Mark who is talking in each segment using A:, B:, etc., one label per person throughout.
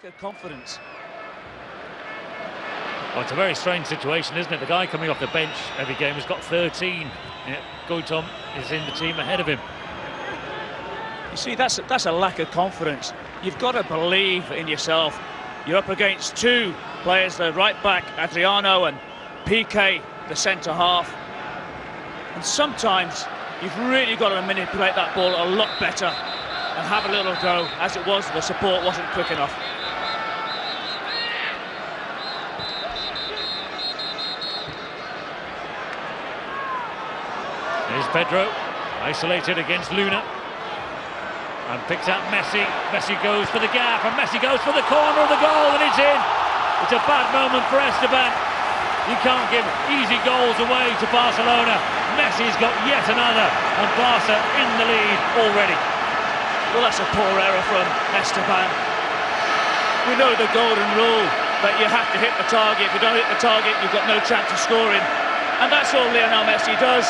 A: lack of confidence.
B: Well, it's a very strange situation, isn't it? The guy coming off the bench every game has got 13. Yeah, Goitom is in the team ahead of him.
A: You see, that's a lack of confidence. You've got to believe in yourself. You're up against two players, the right back, Adriano, and PK, the centre-half. And sometimes you've really got to manipulate that ball a lot better and have a little go. As it was, the support wasn't quick enough.
B: Here's Pedro, isolated against Luna. And picks out Messi. Messi goes for the gap, and Messi goes for the corner of the goal, and it's in. It's a bad moment for Esteban. You can't give easy goals away to Barcelona. Messi's got yet another, and Barca in the lead already.
A: Well, that's a poor error from Esteban. We know the golden rule, that you have to hit the target. If you don't hit the target, you've got no chance of scoring. And that's all Lionel Messi does.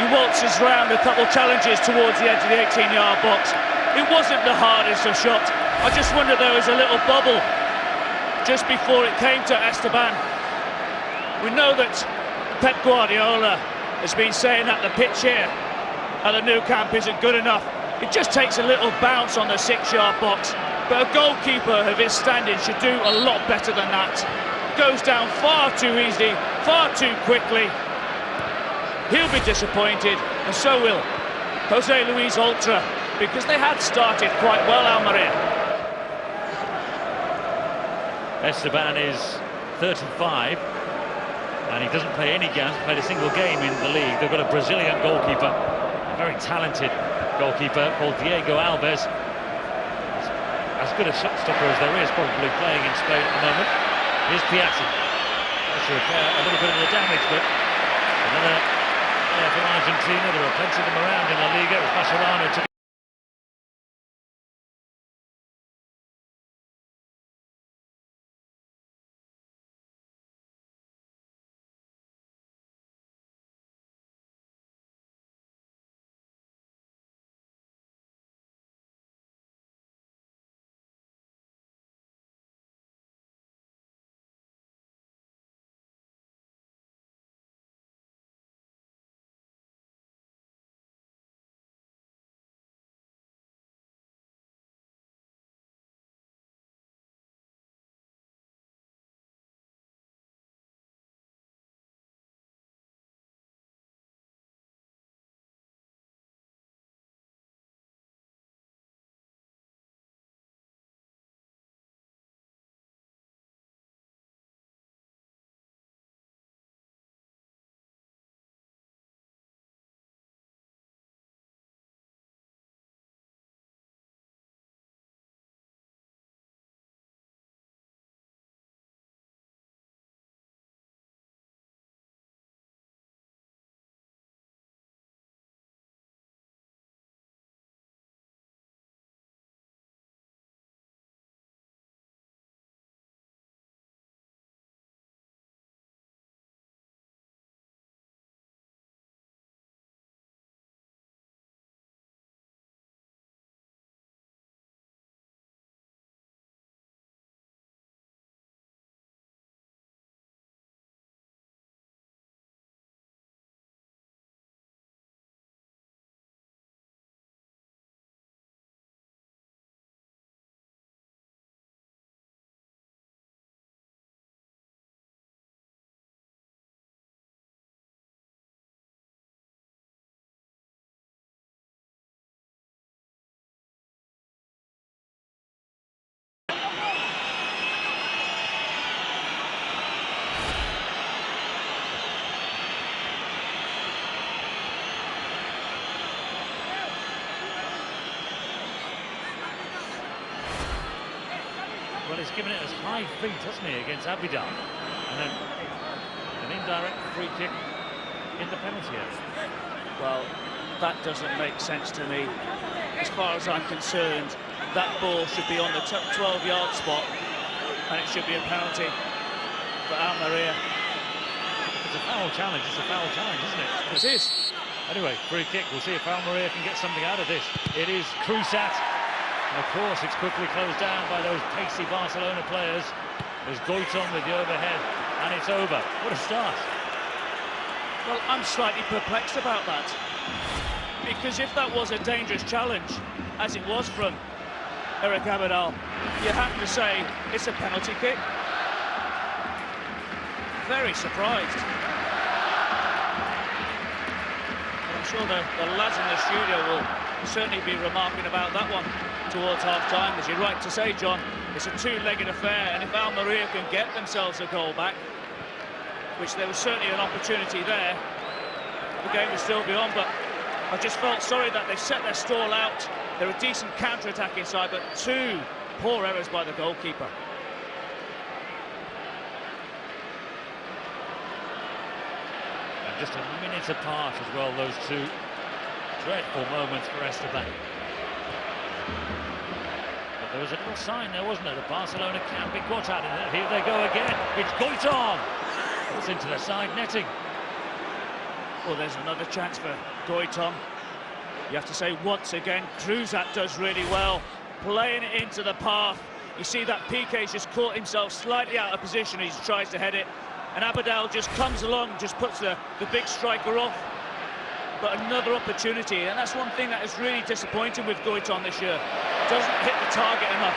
A: He waltzes round a couple challenges towards the edge of the 18-yard box. It wasn't the hardest of shots. I just wonder there was a little bubble just before it came to Esteban. We know that Pep Guardiola has been saying that the pitch here at the Nou Camp isn't good enough. It just takes a little bounce on the 6-yard box. But a goalkeeper of his standing should do a lot better than that. Goes down far too easily, far too quickly. He'll be disappointed, and so will Jose Luis Oltra, because they had started quite well, Almeria.
B: Esteban is 35, and he doesn't play any games, played a single game in the league. They've got a Brazilian goalkeeper, a very talented goalkeeper called Diego Alves. As good a shot stopper as there is, probably playing in Spain at the moment. Here's Piazzi. That's to repair a little bit of the damage, but another from Argentina. There are plenty of them around in La Liga. It was Barcelona took. Well, he's given it as high feet, hasn't he, against Abidal? And then an indirect free kick in the penalty area.
A: Well, that doesn't make sense to me. As far as I'm concerned, that ball should be on the 12-yard spot, and it should be a penalty for Almeria.
B: It's a foul challenge, isn't it?
A: It is.
B: Anyway, free kick. We'll see if Almeria can get something out of this. It is Cruzat. And of course, it's quickly closed down by those pacey Barcelona players. There's Goitom with the overhead, and it's over. What a start.
A: Well, I'm slightly perplexed about that. Because if that was a dangerous challenge, as it was from Eric Abidal, you have to say it's a penalty kick. Very surprised. But I'm sure the lads in the studio will certainly be remarking about that one towards half-time. As you're right to say, John, it's a two-legged affair, and if Almeria can get themselves a goal back, which there was certainly an opportunity there, the game will still be on. But I just felt sorry that they set their stall out. They're a decent counter-attack inside, but two poor errors by the goalkeeper.
B: And just a minute apart as well, those two dreadful moments for Esteban. But there was a little sign there, wasn't there? The Barcelona can be caught out, and here they go again. It's Goitom. It's into the side netting.
A: Well, there's another chance for Goitom. You have to say, once again, Kruzat does really well, playing it into the path. You see that Piqué's just caught himself slightly out of position as he tries to head it, and Abidal just comes along, just puts the big striker off. But another opportunity, and that's one thing that is really disappointing with Goitom this year. Doesn't hit the target enough.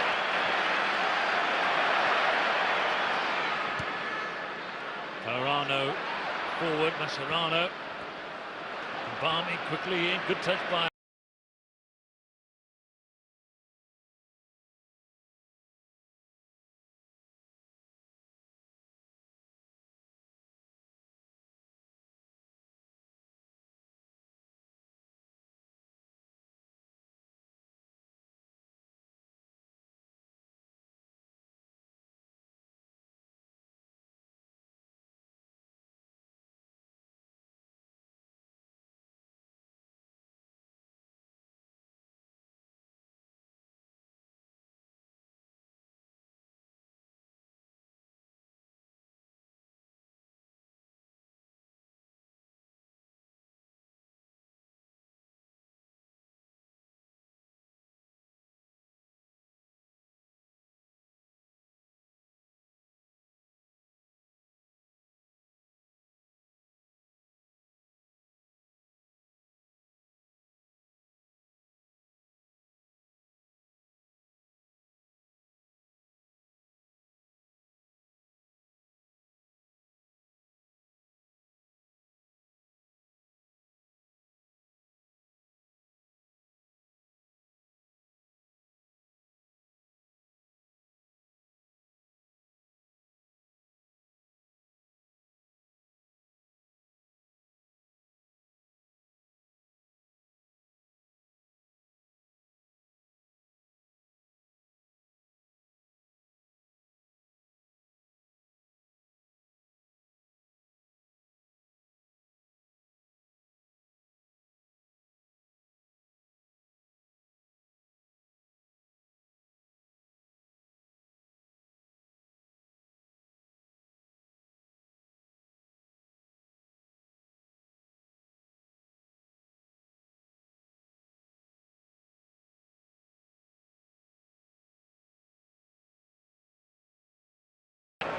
B: Parano forward, Mascherano. Barney quickly in, good touch by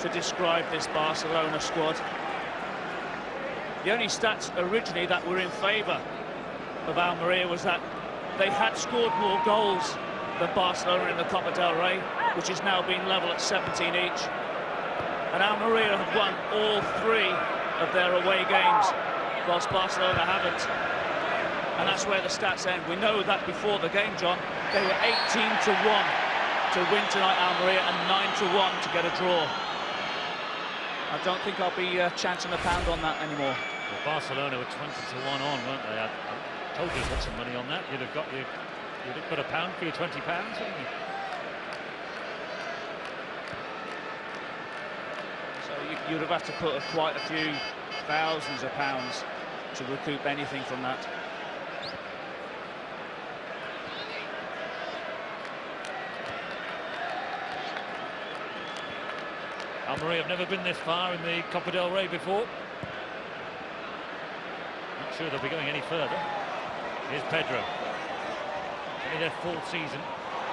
A: to describe this Barcelona squad. The only stats originally that were in favour of Almeria was that they had scored more goals than Barcelona in the Copa del Rey, which has now been level at 17 each. And Almeria have won all three of their away games, whilst Barcelona haven't. And that's where the stats end. We know that before the game, John, they were 18-1 to win tonight, Almeria, and 9-1 to get a draw. I don't think I'll be chancing a pound on that anymore.
B: Well, Barcelona were 20-1 on, weren't they? I told you to put some money on that. You'd have got a pound for your £20, wouldn't you?
A: So you'd have had to put quite a few thousands of pounds to recoup anything from that.
B: Almeria have never been this far in the Copa del Rey before. Not sure they'll be going any further. Here's Pedro. Only their fourth season.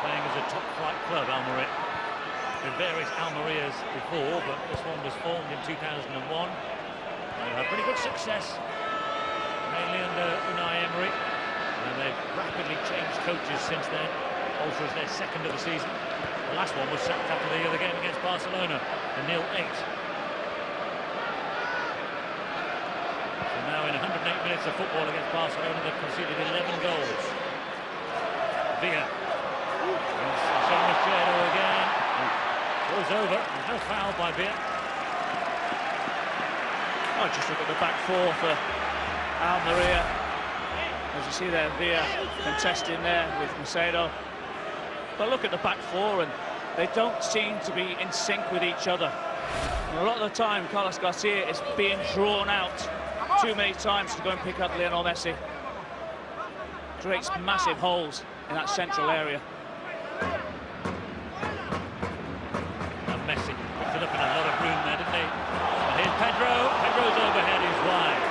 B: playing as a top-flight club, Almeria. Been various Almerias before, but this one was formed in 2001. They've had pretty good success, mainly under Unai Emery, and they've rapidly changed coaches since then. Also, as their second of the season. The last one was sacked after the other game against Barcelona, the 0-8. So now in 108 minutes of football against Barcelona, they've conceded 11 goals. Villa. Again. Goes over. There's no foul by Villa.
A: Oh, just look at the back four for Almeria. As you see there, Villa contesting there with Macedo. But look at the back four, and they don't seem to be in sync with each other. And a lot of the time, Carlos Garcia is being drawn out too many times to go and pick up Lionel Messi. Creates massive holes in that central area.
B: And Messi picked it up in a lot of room there, didn't he? And here's Pedro. Pedro's overhead is wide.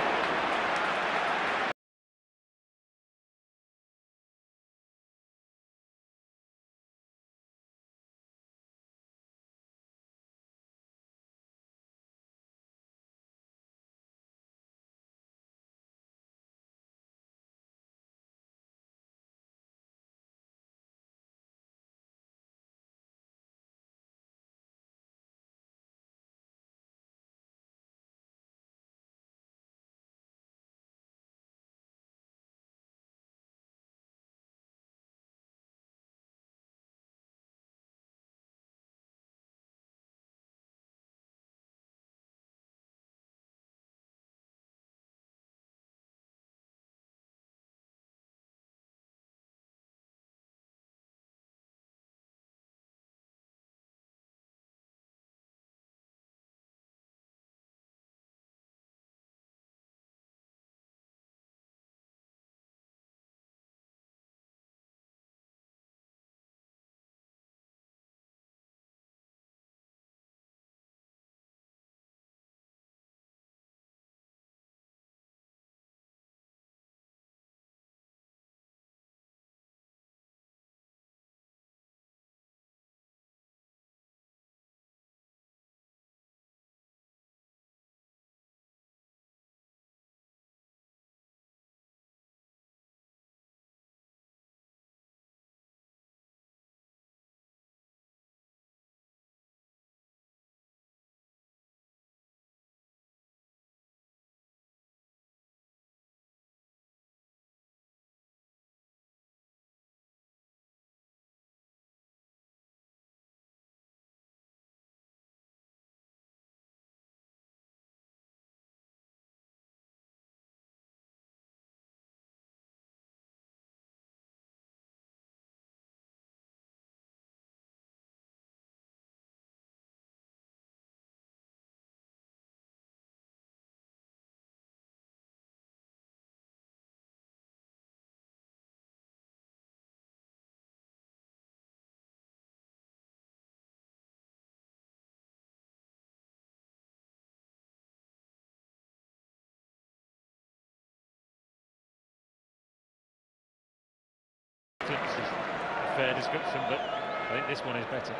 B: Is a fair description, but I think this one is better.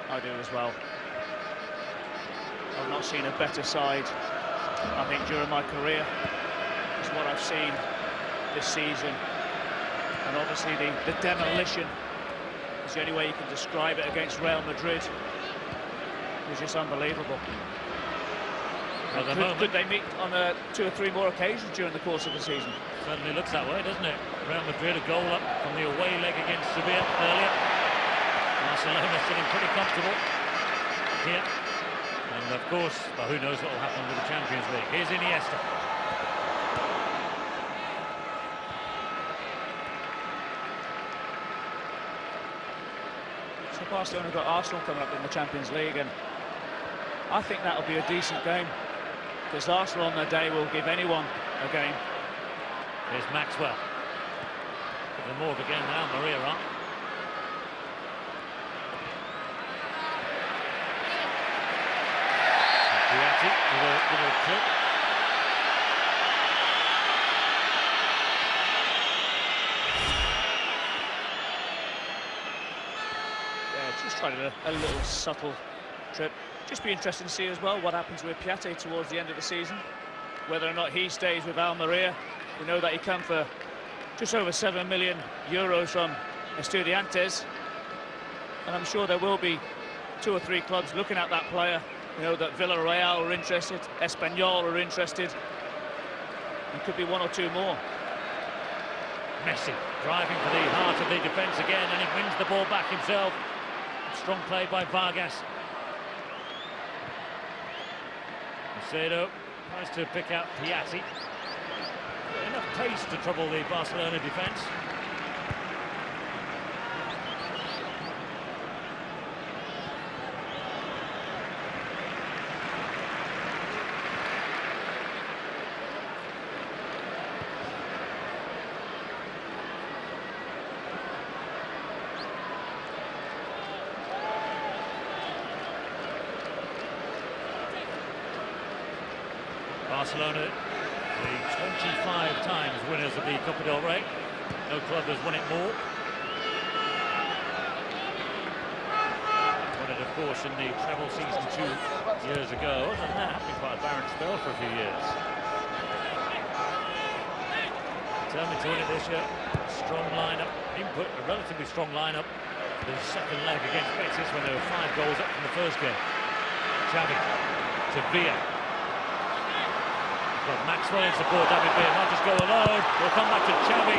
A: I do as well. I've not seen a better side, I think, during my career. It's what I've seen this season. And obviously the demolition is the only way you can describe it against Real Madrid. It was just unbelievable.
B: Well,
A: could they meet on 2 or 3 more occasions during the course of the season?
B: Certainly looks that way, doesn't it? Real Madrid, a goal up from the away leg against Sevilla earlier. Barcelona sitting pretty comfortable here. And of course, well, who knows what will happen with the Champions League. Here's Iniesta.
A: So Barcelona got Arsenal coming up in the Champions League, and I think that'll be a decent game, because Arsenal on their day will give anyone a game.
B: Here's Maxwell. Even more of a game than Almeria are. Duati with a clip.
A: Just trying a little subtle trip. Just be interesting to see as well what happens with Piatti towards the end of the season. Whether or not he stays with Almeria. We know that he come for just over €7 million from Estudiantes. And I'm sure there will be 2 or 3 clubs looking at that player. You know that Villarreal are interested, Espanyol are interested. There could be 1 or 2 more.
B: Messi driving for the heart of the defence again, and he wins the ball back himself. Strong play by Vargas. Macedo tries to pick out Piatti. Enough pace to trouble the Barcelona defence. Barcelona, the 25 times winners of the Copa del Rey. No club has won it more. Won it, of course, in the treble season 2 years ago. Other than that, been quite a barren spell for a few years. Determined to win it this year. Strong lineup. Input a relatively strong lineup for the second leg against Betis when there were 5 goals up from the first game. Xavi to Villa. Got Maxwell in support, David Villa might just go alone. We'll come back to Xavi.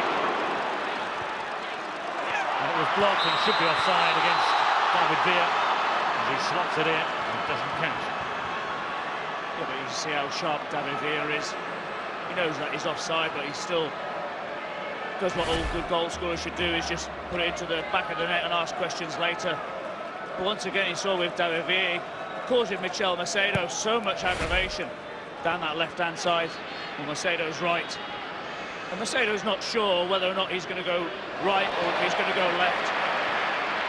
B: And it was blocked and should be offside against David Villa. As he slots it in, it doesn't count.
A: Yeah, but you see how sharp David Villa is. He knows that he's offside, but he still does what all good goal scorers should do, is just put it into the back of the net and ask questions later. But once again, you saw with David Villa, causing Michel Macedo so much aggravation down that left-hand side. Well, Macedo's right. And Macedo's not sure whether or not he's going to go right or if he's going to go left.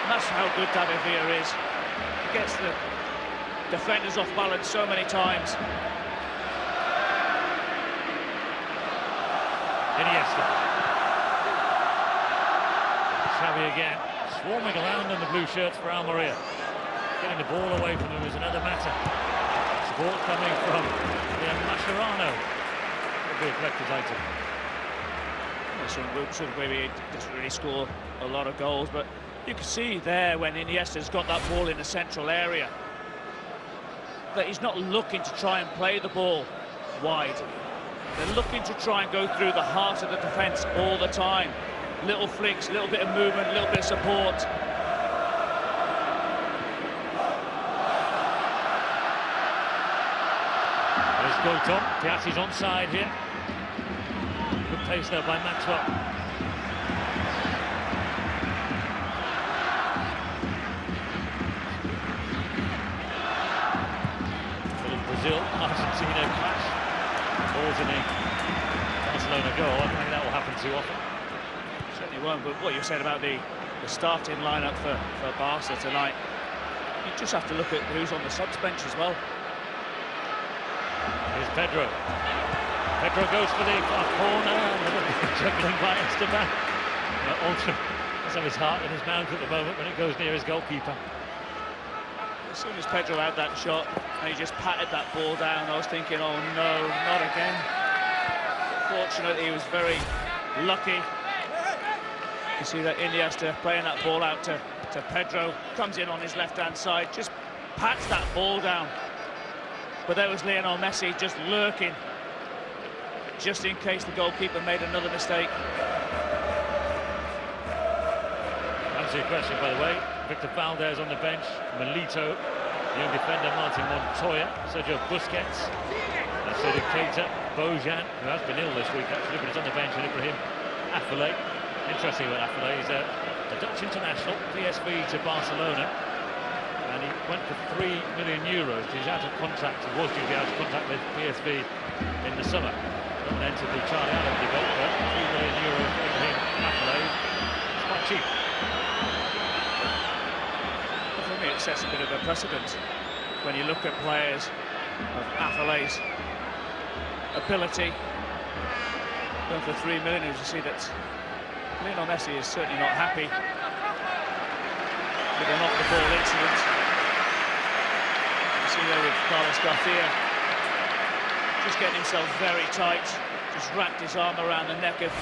A: And that's how good David Villa is. He gets the defenders off balance so many times.
B: Iniesta. Xavi again, swarming around in the blue shirts for Almeria. Getting the ball away from him is another matter. Support coming from Mascherano. It'll be a collector's item.
A: Some maybe he doesn't really score a lot of goals, but you can see there when Iniesta's got that ball in the central area that he's not looking to try and play the ball wide. They're looking to try and go through the heart of the defence all the time. Little flicks, little bit of movement, little bit of support.
B: There's Gotom. Piatti's onside here. Good pace there by Maxwell. Little Brazil-Argentina clash. Balls in the Barcelona goal. I don't think that will happen too often.
A: Certainly won't, but what you said about the starting lineup for Barca tonight, you just have to look at who's on the subs bench as well.
B: Here's Pedro. Pedro goes for the corner. Juggling by Esteban. Ultra does have his heart in his mouth at the moment when it goes near his goalkeeper.
A: As soon as Pedro had that shot and he just patted that ball down, I was thinking, oh no, not again. Fortunately, he was very lucky. You see that Iniesta playing that ball out to Pedro, comes in on his left-hand side, just pats that ball down. But there was Lionel Messi just lurking, just in case the goalkeeper made another mistake.
B: Answer your question, by the way. Victor Valdez on the bench, Milito, young defender Martin Montoya, Sergio Busquets, Sergio Keita, Bojan, who has been ill this week actually, but he's on the bench, and Ibrahim Afellay. Interesting about Afellay, he's a Dutch international, PSV to Barcelona, and he went for €3 million. He's out of contract, he was due to be out of contract with PSV in the summer. Not entered the Charlie Allen debate, but €3 million for Ibrahim Afellay, it's quite cheap.
A: For me, it sets a bit of a precedent when you look at players of Affelay's ability. Going for €3 million, you see that Lionel Messi is certainly not happy. with an off-the-ball incident. You see there with Carlos Garcia, just getting himself very tight, just wrapped his arm around the neck of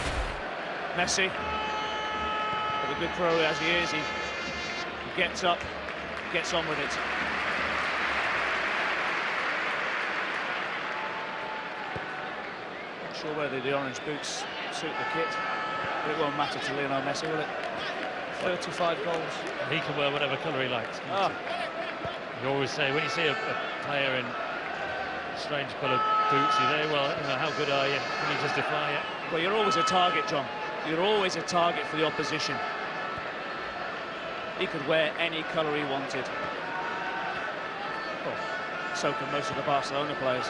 A: Messi. But a good pro as he is, he gets up, gets on with it. Not sure whether the orange boots suit the kit, but it won't matter to Lionel Messi, will it? 35 goals.
B: He can wear whatever colour he likes. You always say, when you see a player in strange coloured boots, you say, well, you know, how good are you? Can you justify it?
A: Well, you're always a target, John. You're always a target for the opposition. He could wear any colour he wanted. Well, so can most of the Barcelona players.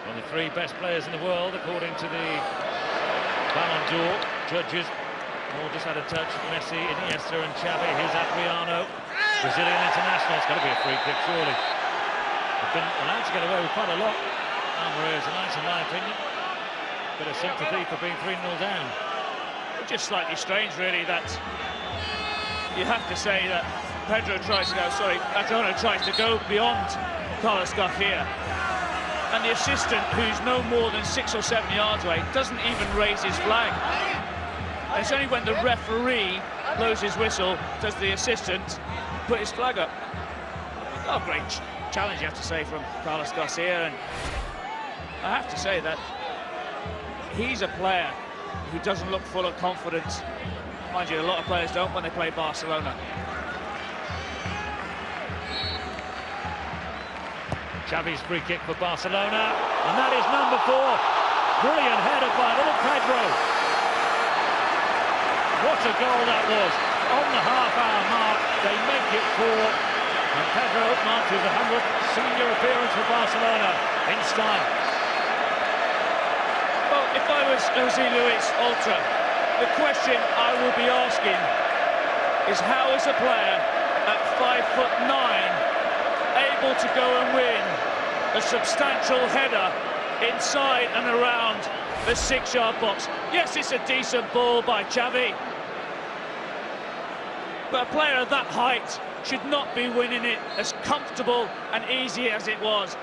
B: One of the 3 best players in the world, according to the Ballon d'Or judges. All just had a touch. Messi, Iniesta and Xavi. Here's Adriano, Brazilian international. It's got to be a free kick, surely. They've been allowed to get away with quite a lot. Alvarez tonight, in my opinion. Bit of sympathy for being 3-0 down.
A: Just slightly strange, really, that you have to say that Adriano tries to go beyond Carlos Garcia. And the assistant, who's no more than 6 or 7 yards away, doesn't even raise his flag. And it's only when the referee blows his whistle does the assistant put his flag up. Oh, great challenge, you have to say, from Carlos Garcia. And I have to say that he's a player who doesn't look full of confidence. Mind you, a lot of players don't when they play Barcelona.
B: Xavi's free kick for Barcelona, and that is number 4. Brilliant header by little Pedro. What a goal that was. On the half-hour mark, they make it 4. And Pedro marks his 100th senior appearance for Barcelona in style.
A: Well, if I was Jose Luis Ultra, the question I will be asking is how is a player at 5'9" able to go and win a substantial header inside and around the 6-yard box? Yes, it's a decent ball by Xavi, but a player of that height should not be winning it as comfortable and easy as it was.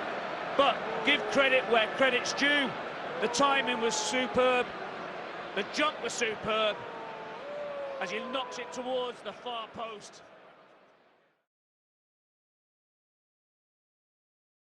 A: But give credit where credit's due. The timing was superb, the jump was superb, as he knocks it towards the far post.